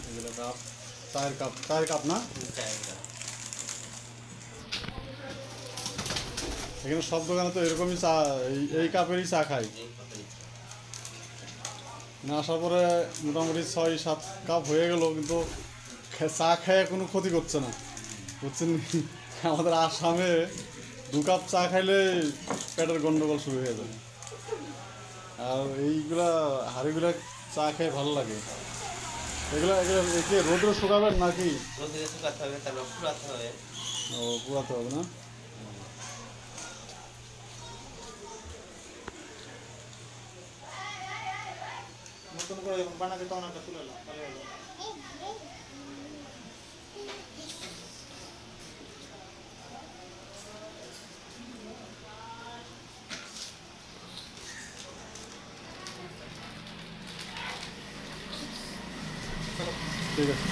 এগুলো কাপ, চায়ের কাপ না? এখানে সব দোকানে তো এরকমই চা, এই কাপেরই চা খাই। না আসার পরে মোটামুটি 6-7 কাপ হয়ে গেল, কিন্তু চা খেয়ে কোনো ক্ষতি করছে না, বুঝছেন? আমাদের আসামে 2 কাপ চা খাইলে পেটের গন্ডগোল শুরু হয়ে যায়। আর এইগুলা হাড়িগুলা চা খেয়ে ভালো লাগে। এগুলা এগুলো একে রোদ্রে শুকাবেন নাকি? রোদে শুকাতে হবে, তারপর পুরাতে হবে। ও, পুরাতে হবে না? নতুন করে যখন বানাতে তখন একটা তুলে নাও, তাহলে হলো। ঠিক আছে।